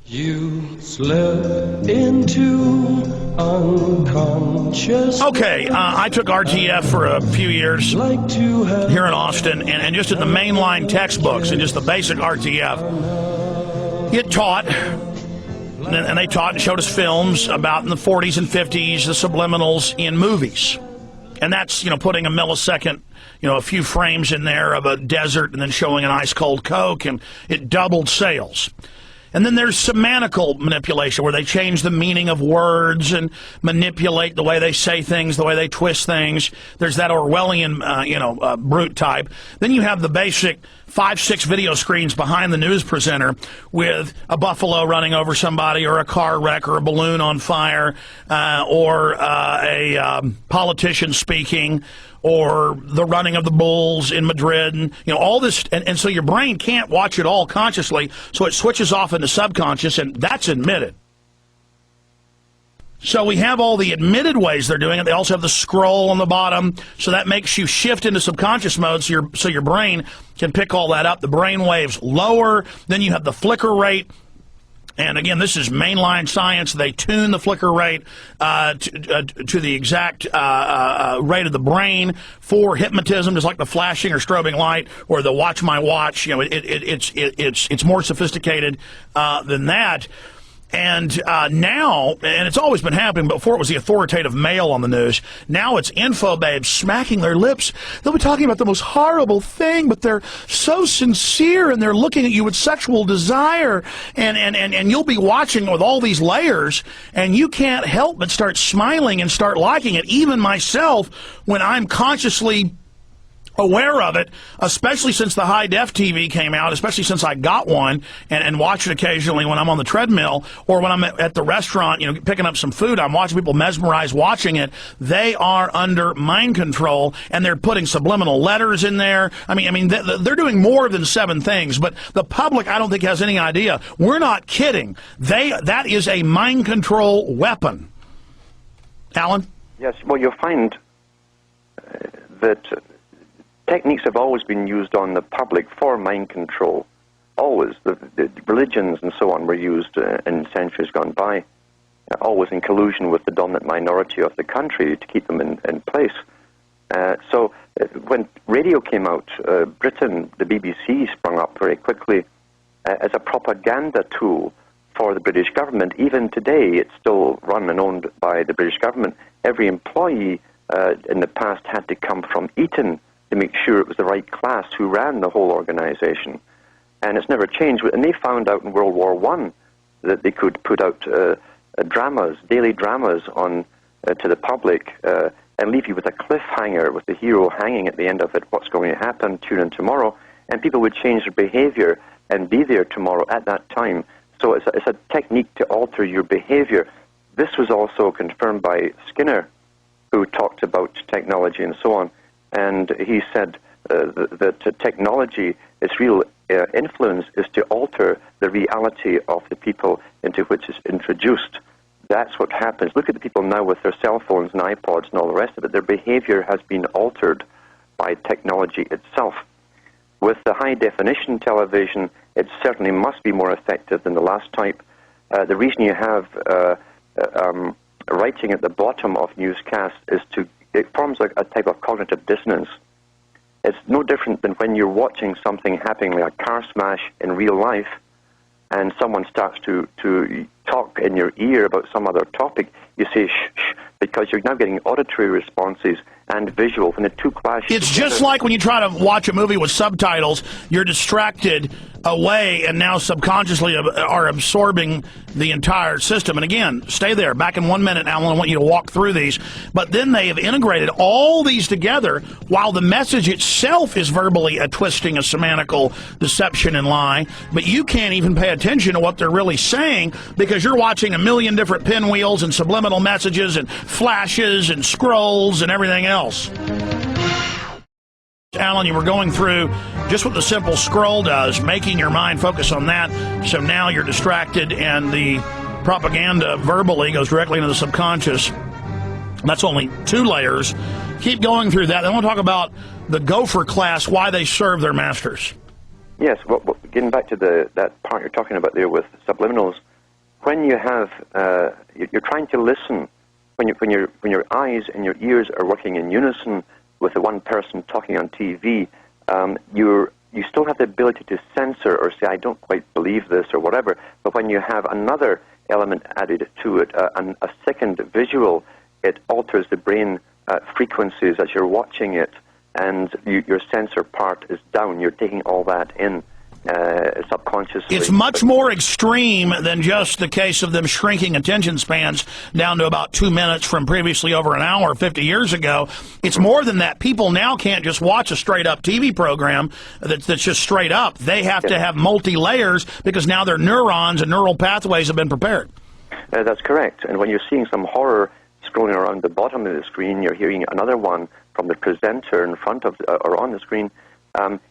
You slip into unconscious. Okay, I took RTF for a few years Like to have here in Austin, and just in the mainline textbooks and just the basic RTF, it taught, and they taught and showed us films about in the 40s and 50s, the subliminals in movies. And that's, putting a millisecond, a few frames in there of a desert and then showing an ice-cold Coke, and it doubled sales. And then there's semantical manipulation, where they change the meaning of words and manipulate the way they say things, the way they twist things. There's that Orwellian, brute type. Then you have the basic 5-6 video screens behind the news presenter with a buffalo running over somebody, or a car wreck, or a balloon on fire, or a politician speaking, or the running of the bulls in Madrid, and all this, and so your brain can't watch it all consciously, so it switches off into subconscious, and that's admitted. So we have all the admitted ways they're doing it. They also have the scroll on the bottom, so that makes you shift into subconscious mode, so your brain can pick all that up. The brain waves lower, then you have the flicker rate. And again, this is mainline science. They tune the flicker rate to the exact rate of the brain for hypnotism, just like the flashing or strobing light or the watch my watch. It's more sophisticated than that. And now, and it's always been happening, but before it was the authoritative male on the news, now it's info babes smacking their lips. They'll be talking about the most horrible thing, but they're so sincere, and they're looking at you with sexual desire, and you'll be watching with all these layers, and you can't help but start smiling and start liking it. Even myself, when I'm consciously aware of it, especially since the high-def TV came out, especially since I got one and watch it occasionally when I'm on the treadmill or when I'm at the restaurant, picking up some food. I'm watching people mesmerized watching it. They are under mind control, and they're putting subliminal letters in there. I mean, they're doing more than 7 things, but the public, I don't think, has any idea. We're not kidding. That is a mind control weapon. Alan? Yes, well, you'll find that techniques have always been used on the public for mind control. Always. The religions and so on were used in centuries gone by, always in collusion with the dominant minority of the country to keep them in place. So when radio came out, Britain, the BBC sprung up very quickly as a propaganda tool for the British government. Even today, it's still run and owned by the British government. Every employee in the past had to come from Eton to make sure it was the right class who ran the whole organization. And it's never changed. And they found out in World War I that they could put out dramas, daily dramas on to the public, and leave you with a cliffhanger with the hero hanging at the end of it, what's going to happen, tune in tomorrow, and people would change their behavior and be there tomorrow at that time. So it's a technique to alter your behavior. This was also confirmed by Skinner, who talked about technology and so on. And he said that technology, its real influence is to alter the reality of the people into which it's introduced. That's what happens. Look at the people now with their cell phones and iPods and all the rest of it. Their behavior has been altered by technology itself. With the high-definition television, it certainly must be more effective than the last type. The reason you have writing at the bottom of newscasts is it forms a type of cognitive dissonance. It's no different than when you're watching something happening, like a car smash in real life, and someone starts to talk in your ear about some other topic. You say shh, shh, because you're now getting auditory responses and visual. When the two clash It's together, just like when you try to watch a movie with subtitles, you're distracted away and now subconsciously are absorbing the entire system. And again, stay there. Back in 1 minute, Alan, I want you to walk through these. But then they have integrated all these together while the message itself is verbally a twisting, a semantical deception and lie. But you can't even pay attention to what they're really saying because you're watching a million different pinwheels and subliminal messages and flashes and scrolls and everything else. Alan, you were going through just what the simple scroll does, making your mind focus on that, so now you're distracted and the propaganda verbally goes directly into the subconscious. That's only 2 layers. Keep going through that. Then we'll talk about the gopher class, why they serve their masters. Yes, well, getting back to that part you're talking about there with subliminals, when you have, you're trying to listen, when your eyes and your ears are working in unison with the one person talking on TV, you still have the ability to censor or say, I don't quite believe this or whatever. But when you have another element added to it, a second visual, it alters the brain frequencies as you're watching it, and your censor part is down. You're taking all that in subconsciously. It's much more extreme than just the case of them shrinking attention spans down to about 2 minutes from previously over an hour 50 years ago. It's more than that. People now can't just watch a straight-up TV program that's just straight up. They have to have multi-layers because now their neurons and neural pathways have been prepared. That's correct. And when you're seeing some horror scrolling around the bottom of the screen, you're hearing another one from the presenter in front of or on the screen.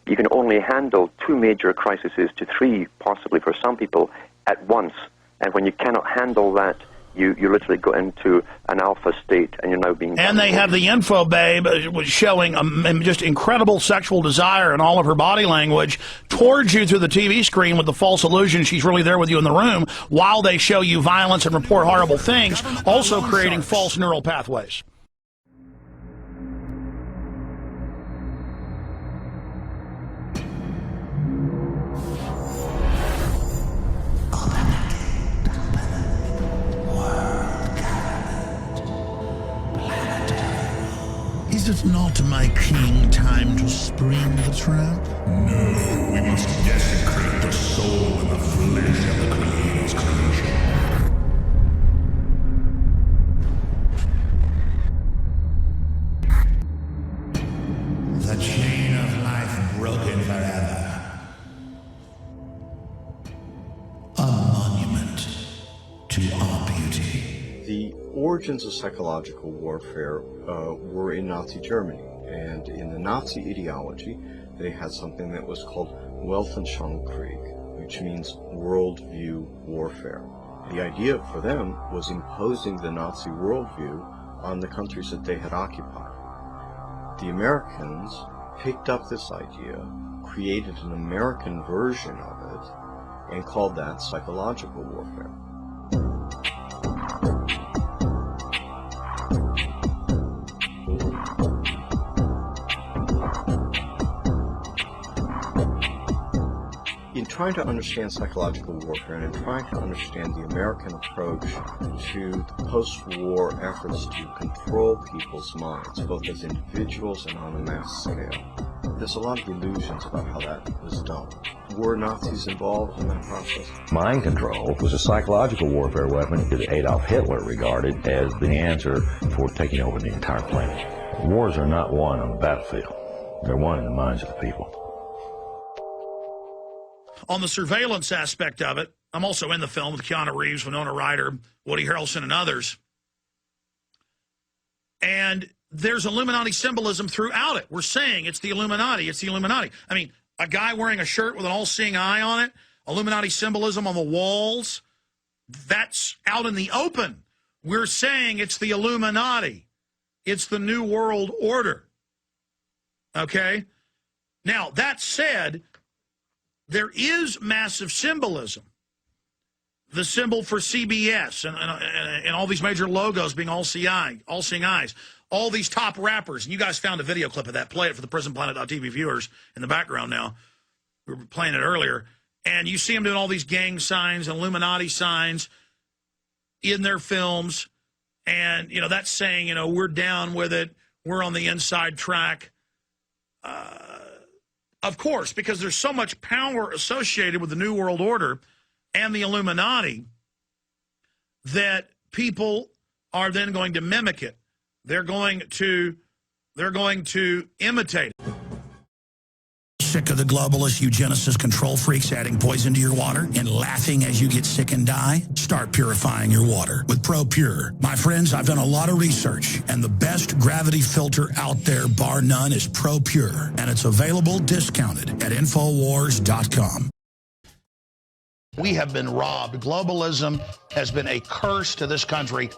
You can only handle 2 major crises to 3, possibly for some people, at once. And when you cannot handle that, you literally go into an alpha state, and you're now being... And they have the info babe showing just incredible sexual desire in all of her body language towards you through the TV screen with the false illusion she's really there with you in the room while they show you violence and report horrible things, also creating false neural pathways. Is it not, my king, time to spring the trap? No, we must desecrate the soul and the flesh of the Creator's creation. The chain of life broken forever. A monument to our beauty. The origins of psychological warfare were in Nazi Germany, and in the Nazi ideology they had something that was called Weltanschauungskrieg, which means worldview warfare. The idea for them was imposing the Nazi worldview on the countries that they had occupied. The Americans picked up this idea, created an American version of it, and called that psychological warfare. In trying to understand psychological warfare and in trying to understand the American approach to the post-war efforts to control people's minds, both as individuals and on a mass scale, there's a lot of illusions about how that was done. Were Nazis involved in that process? Mind control was a psychological warfare weapon that Adolf Hitler regarded as the answer for taking over the entire planet. Wars are not won on the battlefield. They're won in the minds of the people. On the surveillance aspect of it, I'm also in the film with Keanu Reeves, Winona Ryder, Woody Harrelson, and others. And there's Illuminati symbolism throughout it. We're saying it's the Illuminati. It's the Illuminati. I mean, a guy wearing a shirt with an all-seeing eye on it, Illuminati symbolism on the walls, that's out in the open. We're saying it's the Illuminati. It's the New World Order. Okay? Now, that said, there is massive symbolism. The symbol for CBS and all these major logos being all-seeing eyes. All these top rappers. And you guys found a video clip of that. Play it for the PrisonPlanet.tv viewers in the background now. We were playing it earlier. And you see them doing all these gang signs and Illuminati signs in their films. And, you know, that's saying, you know, we're down with it. We're on the inside track. Of course, because there's so much power associated with the New World Order and the Illuminati that people are then going to mimic it. They're going to imitate it. Sick of the globalist eugenicist control freaks adding poison to your water and laughing as you get sick and die? Start purifying your water with ProPure. My friends, I've done a lot of research, and the best gravity filter out there, bar none, is ProPure, and it's available discounted at Infowars.com. We have been robbed. Globalism has been a curse to this country.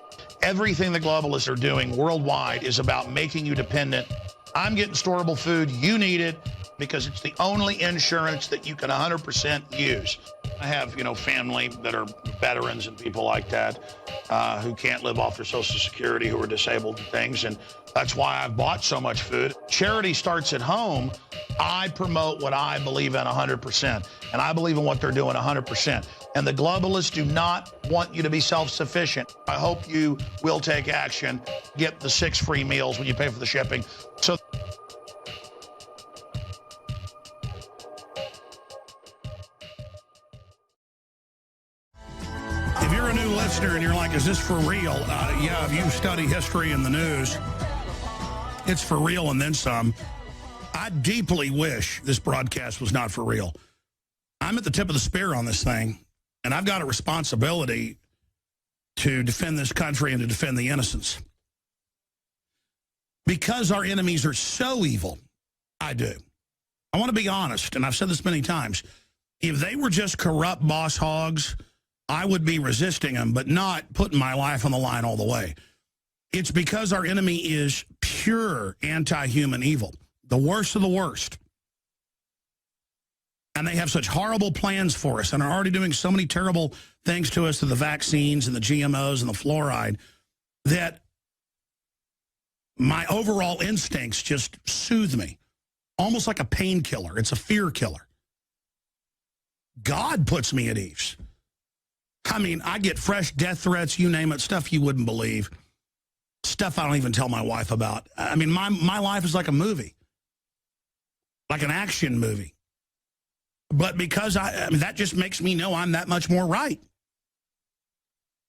Everything the globalists are doing worldwide is about making you dependent. I'm getting storable food. You need it because it's the only insurance that you can 100% use. I have, family that are veterans and people like that who can't live off their Social Security, who are disabled and things, and that's why I've bought so much food. Charity starts at home. I promote what I believe in 100%, and I believe in what they're doing 100%. And the globalists do not want you to be self-sufficient. I hope you will take action, get the 6 free meals when you pay for the shipping. So. If you're a new listener and you're like, is this for real? Yeah, if you study history and the news, it's for real and then some. I deeply wish this broadcast was not for real. I'm at the tip of the spear on this thing, and I've got a responsibility to defend this country and to defend the innocents. Because our enemies are so evil, I do. I want to be honest, and I've said this many times. If they were just corrupt boss hogs, I would be resisting them, but not putting my life on the line all the way. It's because our enemy is pure anti-human evil, the worst of the worst. And they have such horrible plans for us and are already doing so many terrible things to us through the vaccines and the GMOs and the fluoride that my overall instincts just soothe me, almost like a painkiller. It's a fear killer. God puts me at ease. I mean, I get fresh death threats, you name it, stuff you wouldn't believe, stuff I don't even tell my wife about. I mean, my life is like a movie, like an action movie. But because I mean, that just makes me know I'm that much more right.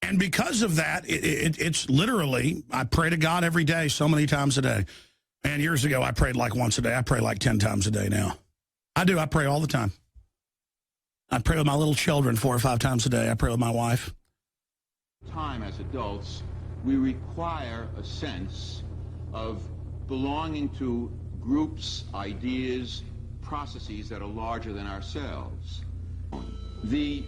And because of that, it's literally, I pray to God every day, so many times a day. And years ago, I prayed like once a day. I pray like 10 times a day now. I do. I pray all the time. I pray with my little children 4 or 5 times a day. I pray with my wife. Time as adults, we require a sense of belonging to groups, ideas, processes that are larger than ourselves. The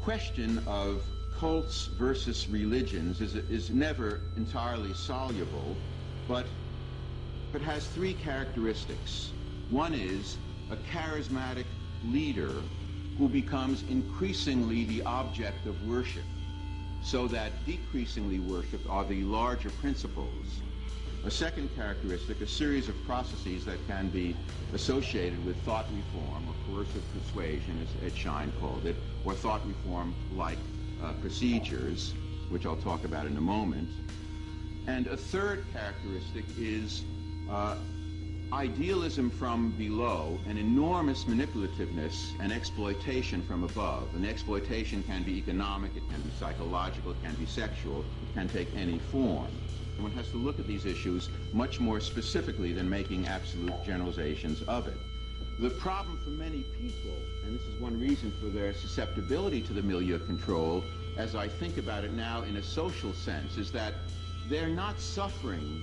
question of cults versus religions is never entirely soluble, but it has 3 characteristics. One is a charismatic leader who becomes increasingly the object of worship, so that decreasingly worshipped are the larger principles. A second characteristic, a series of processes that can be associated with thought reform or coercive persuasion, as Ed Schein called it, or thought reform-like procedures, which I'll talk about in a moment. And a third characteristic is idealism from below and enormous manipulativeness and exploitation from above. And the exploitation can be economic, it can be psychological, it can be sexual, it can take any form. One has to look at these issues much more specifically than making absolute generalizations of it. The problem for many people, and this is one reason for their susceptibility to the milieu control, as I think about it now in a social sense, is that they're not suffering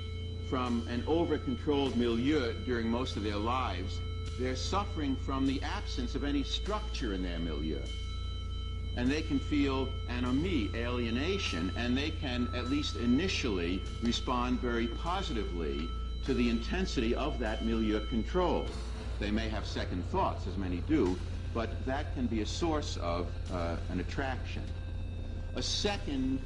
from an over-controlled milieu during most of their lives. They're suffering from the absence of any structure in their milieu. And they can feel anomie, alienation, and they can, at least initially, respond very positively to the intensity of that milieu control. They may have second thoughts, as many do, but that can be a source of an attraction. A second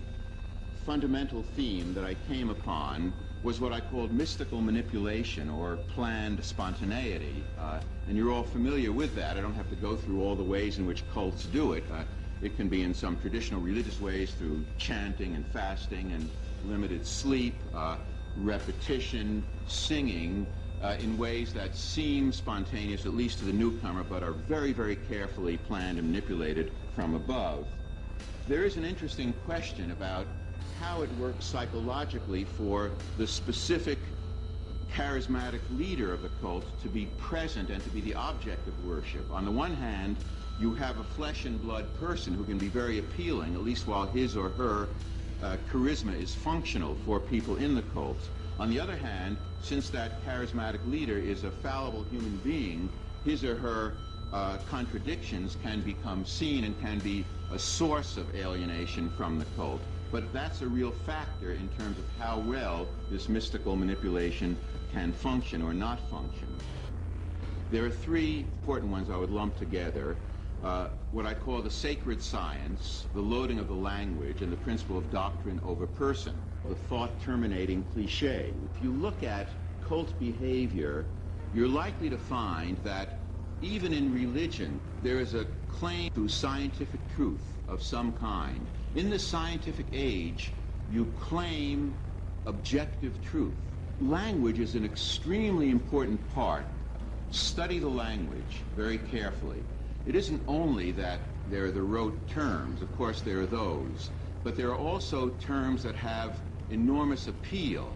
fundamental theme that I came upon was what I called mystical manipulation or planned spontaneity. And you're all familiar with that. I don't have to go through all the ways in which cults do it. It can be in some traditional religious ways through chanting and fasting and limited sleep, repetition, singing, in ways that seem spontaneous, at least to the newcomer, but are very, very carefully planned and manipulated from above. There is an interesting question about how it works psychologically for the specific charismatic leader of the cult to be present and to be the object of worship. On the one hand, you have a flesh and blood person who can be very appealing, at least while his or her charisma is functional for people in the cult. On the other hand, since that charismatic leader is a fallible human being, his or her contradictions can become seen and can be a source of alienation from the cult. But that's a real factor in terms of how well this mystical manipulation can function or not function. There are 3 important ones I would lump together. what I call the sacred science, the loading of the language, and the principle of doctrine over person, the thought-terminating cliche. If you look at cult behavior, you're likely to find that even in religion, there is a claim to scientific truth of some kind. In the scientific age, you claim objective truth. Language is an extremely important part. Study the language very carefully. It isn't only that there are the rote terms, of course there are those, but there are also terms that have enormous appeal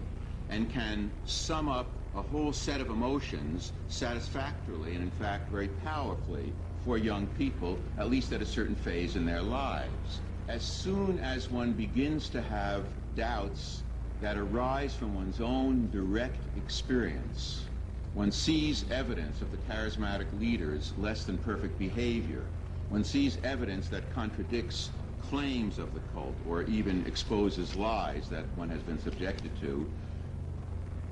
and can sum up a whole set of emotions satisfactorily and in fact very powerfully for young people, at least at a certain phase in their lives. As soon as one begins to have doubts that arise from one's own direct experience, one sees evidence of the charismatic leader's less than perfect behavior, one sees evidence that contradicts claims of the cult or even exposes lies that one has been subjected to,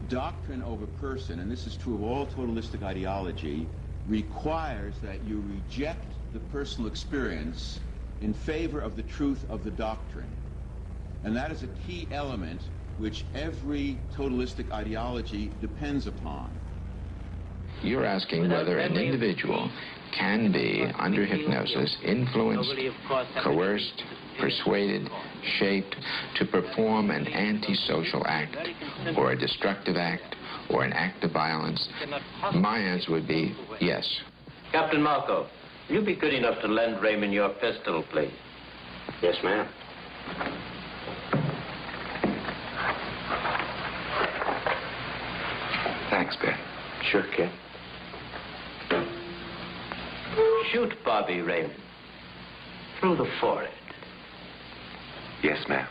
doctrine over person, and this is true of all totalistic ideology, requires that you reject the personal experience in favor of the truth of the doctrine. And that is a key element which every totalistic ideology depends upon. You're asking whether an individual can be, under hypnosis, influenced, coerced, persuaded, shaped to perform an antisocial act, or a destructive act, or an act of violence. My answer would be yes. Captain Marco, will you be good enough to lend Raymond your pistol, please? Yes, ma'am. Thanks, Ben. Sure, kid. Shoot Bobby, Raymond. Through the forehead. Yes, ma'am.